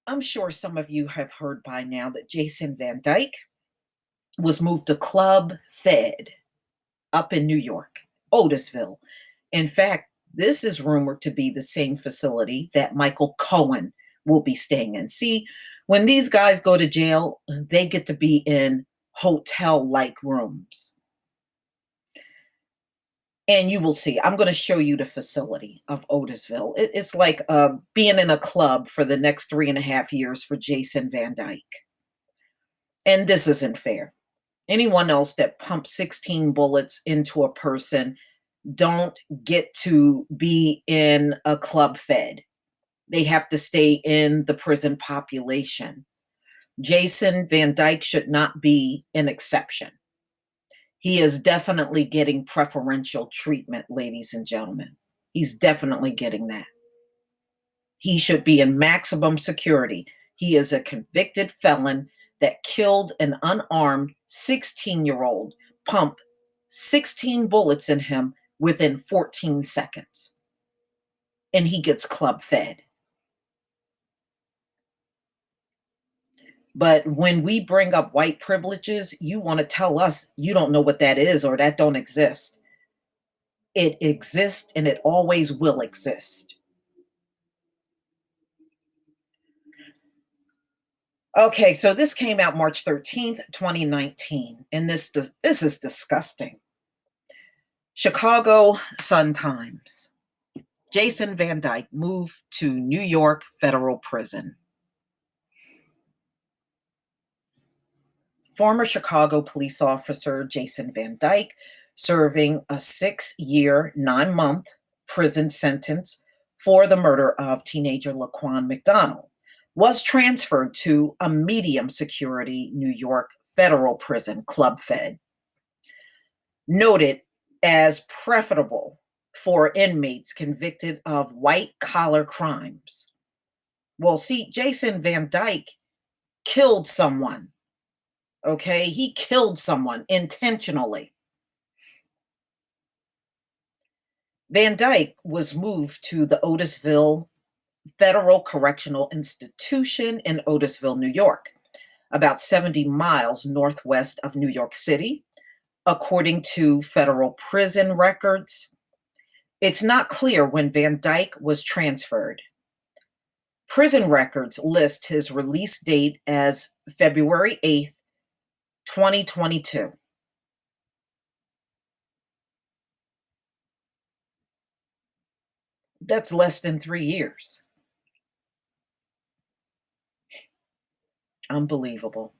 I'm sure some of you have heard by now that Jason Van Dyke was moved to Club Fed up in New York, Otisville. In fact, this is rumored to be the same facility that Michael Cohen will be staying in. See, when these guys go to jail, they get to be in hotel-like rooms. And you will see. I'm going to show you the facility of Otisville. It's like being in a club for the next 3.5 years for Jason Van Dyke. And this isn't fair. Anyone else that pumps 16 bullets into a person don't get to be in a Club Fed. They have to stay in the prison population. Jason Van Dyke should not be an exception. He is definitely getting preferential treatment, ladies and gentlemen. He's definitely getting that. He should be in maximum security. He is a convicted felon that killed an unarmed 16-year-old, pumped 16 bullets in him within 14 seconds. And he gets Club Fed. But when we bring up white privileges, you want to tell us you don't know what that is or that don't exist. It exists and it always will exist. Okay, so this came out March 13th, 2019, and this is disgusting. Chicago Sun-Times. Jason Van Dyke moved to New York Federal Prison. Former Chicago police officer Jason Van Dyke, serving a 6-year, 9-month prison sentence for the murder of teenager Laquan McDonald, was transferred to a medium security New York federal prison, Club Fed. Noted as preferable for inmates convicted of white-collar crimes. Well, see, Jason Van Dyke killed someone. Okay, he killed someone intentionally. Van Dyke was moved to the Otisville Federal Correctional Institution in Otisville, New York, about 70 miles northwest of New York City, according to federal prison records. It's not clear when Van Dyke was transferred. Prison records list his release date as February 8th, 2022. That's less than 3 years. Unbelievable.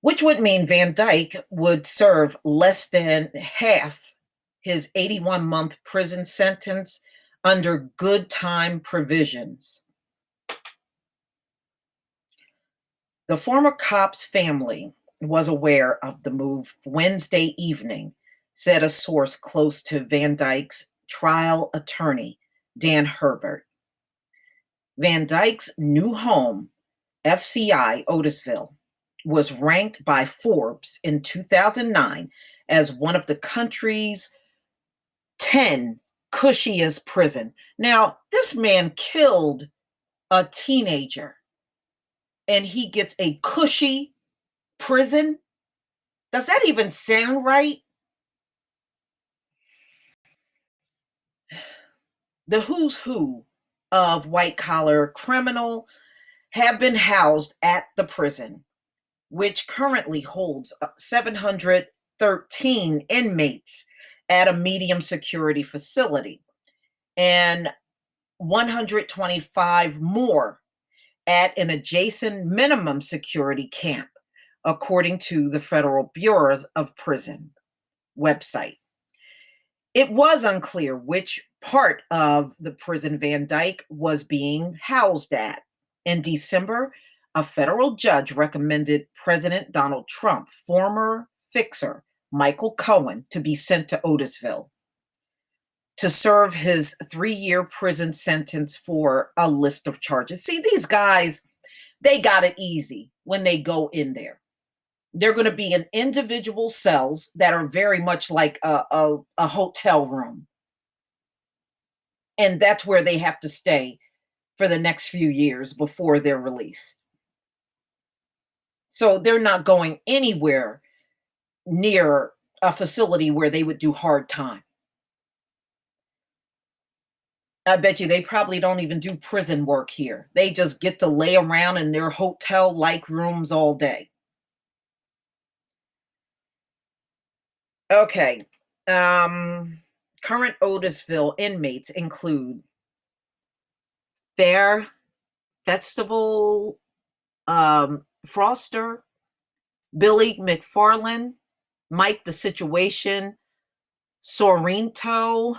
Which would mean Van Dyke would serve less than half his 81-month prison sentence under good time provisions. The former cop's family was aware of the move Wednesday evening, said a source close to Van Dyke's trial attorney, Dan Herbert. Van Dyke's new home, FCI Otisville, was ranked by Forbes in 2009 as one of the country's 10 cushiest prison. Now, this man killed a teenager and he gets a cushy prison? Does that even sound right? The who's who of white-collar criminal have been housed at the prison, which currently holds 713 inmates at a medium security facility and 125 more at an adjacent minimum security camp, according to the Federal Bureau of Prison website. It was unclear which part of the prison Van Dyke was being housed at. In December, a federal judge recommended President Donald Trump, former fixer Michael Cohen, to be sent to Otisville to serve his 3-year prison sentence for a list of charges. See, these guys, they got it easy when they go in there. They're going to be in individual cells that are very much like a hotel room. And that's where they have to stay for the next few years before their release. So they're not going anywhere near a facility where they would do hard time. I bet you they probably don't even do prison work here. They just get to lay around in their hotel-like rooms all day. Okay. Current Otisville inmates include Fair Festival, Froster, Billy McFarland, Mike the Situation, Sorrento.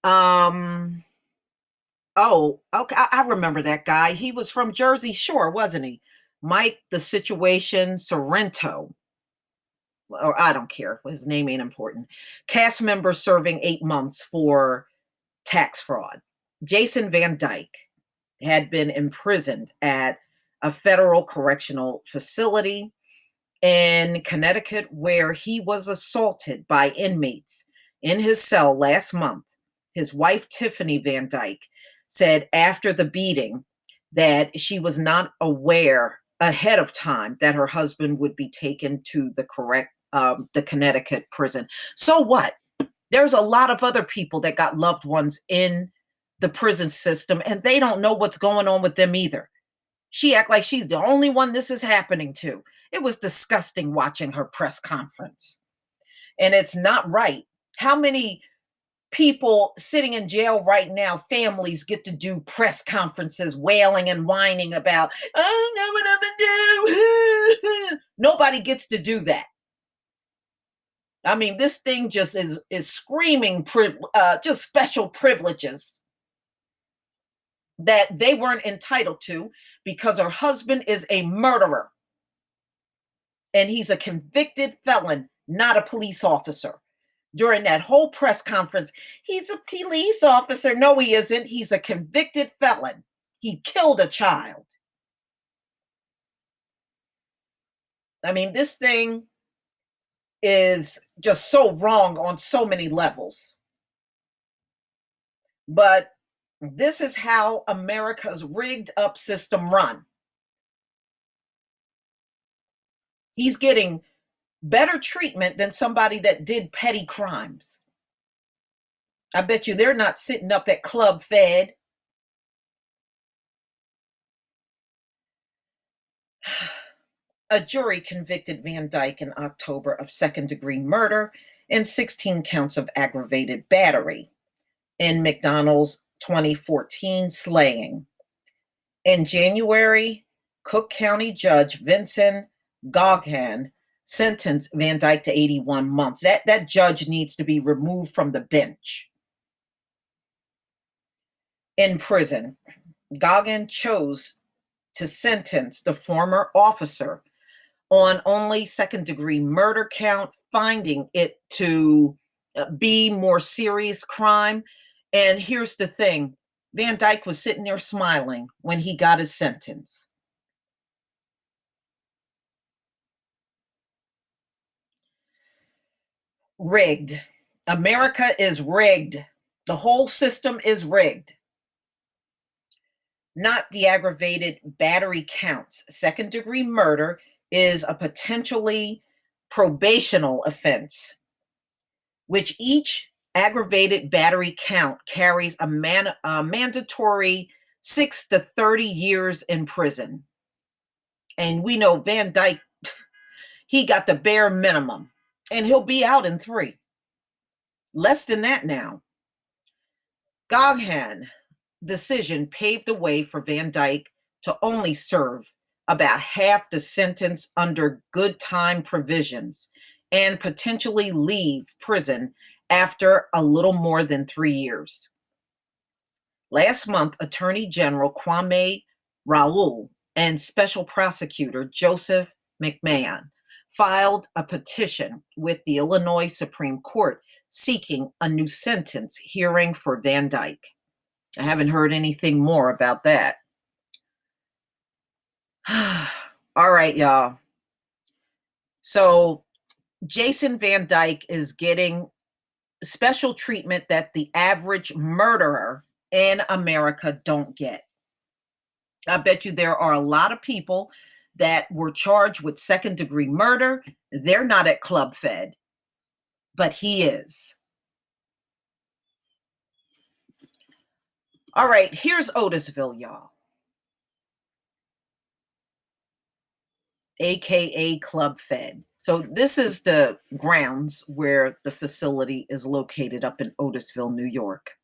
Um, oh, okay, I remember that guy. He was from Jersey Shore, wasn't he? Mike the Situation, Sorrento. Or I don't care. His name ain't important. Cast member serving 8 months for tax fraud. Jason Van Dyke had been imprisoned at a federal correctional facility in Connecticut where he was assaulted by inmates in his cell last month. His wife, Tiffany Van Dyke, said after the beating that she was not aware ahead of time that her husband would be taken to the Connecticut prison. So what? There's a lot of other people that got loved ones in the prison system, and they don't know what's going on with them either. She act like she's the only one this is happening to. It was disgusting watching her press conference. And it's not right. How many people sitting in jail right now, families get to do press conferences wailing and whining about, I don't know what I'm gonna do. Nobody gets to do that. I mean, this thing just is screaming just special privileges that they weren't entitled to because her husband is a murderer and he's a convicted felon, not a police officer. During that whole press conference, he's a police officer. No, he isn't. He's a convicted felon. He killed a child. I mean, this thing is just so wrong on so many levels. But this is how America's rigged up system run. He's getting better treatment than somebody that did petty crimes. I bet you they're not sitting up at Club Fed. A jury convicted Van Dyke in October of second-degree murder and 16 counts of aggravated battery in McDonald's 2014 slaying. In January, Cook County Judge Vincent Goghan sentenced Van Dyke to 81 months. That judge needs to be removed from the bench. In prison, Goghan chose to sentence the former officer on only second-degree murder count, finding it to be more serious crime. And here's the thing, Van Dyke was sitting there smiling when he got his sentence. Rigged. America is rigged. The whole system is rigged. Not the aggravated battery counts. Second-degree murder is a potentially probational offense, which each aggravated battery count carries a mandatory 6 to 30 years in prison. And we know Van Dyke, he got the bare minimum, and he'll be out in 3. Less than that now. Goghan decision paved the way for Van Dyke to only serve about half the sentence under good time provisions and potentially leave prison after a little more than 3 years. Last month, Attorney General Kwame Raoul and Special Prosecutor Joseph McMahon filed a petition with the Illinois Supreme Court seeking a new sentence hearing for Van Dyke. I haven't heard anything more about that. All right, y'all. So Jason Van Dyke is getting special treatment that the average murderer in America don't get. I bet you there are a lot of people that were charged with second-degree murder. They're not at Club Fed, but he is. All right, here's Otisville, y'all, aka Club Fed. So this is the grounds where the facility is located up in Otisville, New York.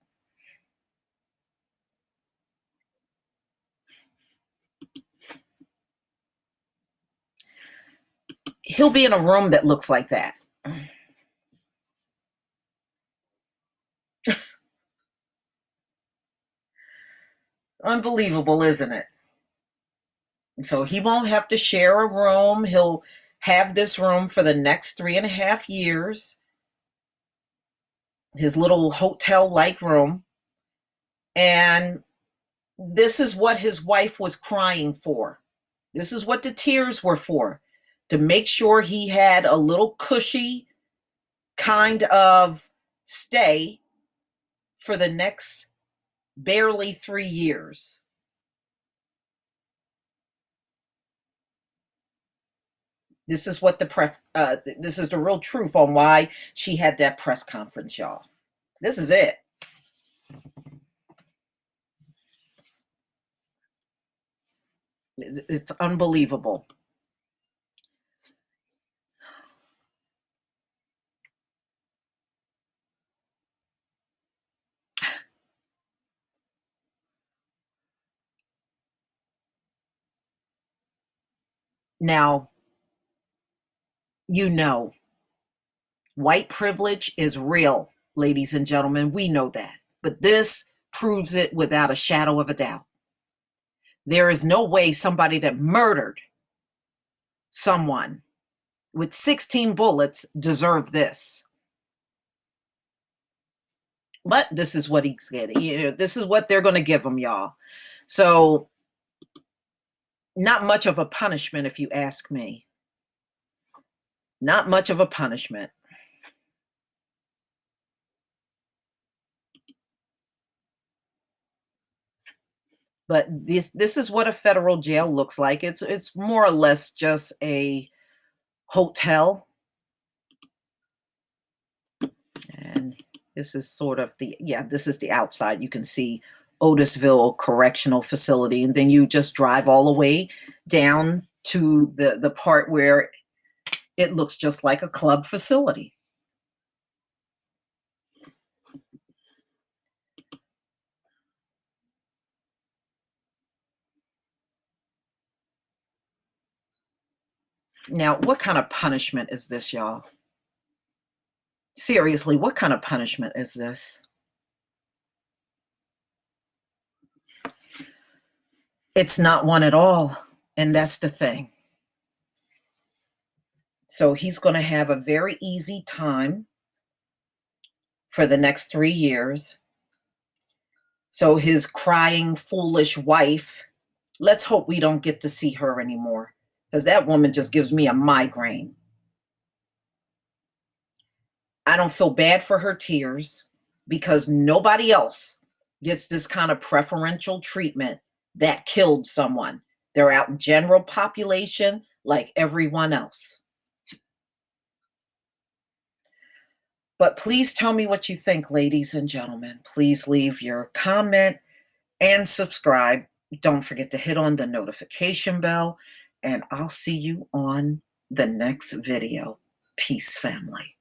He'll be in a room that looks like that. Unbelievable, isn't it? So he won't have to share a room. He'll have this room for the next 3.5 years, his little hotel-like room. And this is what his wife was crying for. This is what the tears were for, to make sure he had a little cushy kind of stay for the next barely 3 years. This is what this is the real truth on why she had that press conference, y'all. This is it. It's unbelievable. Now, you know, white privilege is real, ladies and gentlemen. We know that. But this proves it without a shadow of a doubt. There is no way somebody that murdered someone with 16 bullets deserved this. But this is what he's getting. You know, this is what they're going to give him, y'all. So, not much of a punishment, if you ask me. Not much of a punishment. But this is what a federal jail looks like. It's more or less just a hotel. And this is sort of this is the outside. You can see Otisville Correctional Facility, and then you just drive all the way down to the part where it looks just like a club facility. Now, what kind of punishment is this, y'all? Seriously, what kind of punishment is this? It's not one at all, and that's the thing. So he's going to have a very easy time for the next 3 years. So his crying, foolish wife, let's hope we don't get to see her anymore, because that woman just gives me a migraine. I don't feel bad for her tears, because nobody else gets this kind of preferential treatment that killed someone. They're out in general population like everyone else. But please tell me what you think, ladies and gentlemen. Please leave your comment and subscribe. Don't forget to hit on the notification bell, and I'll see you on the next video. Peace, family.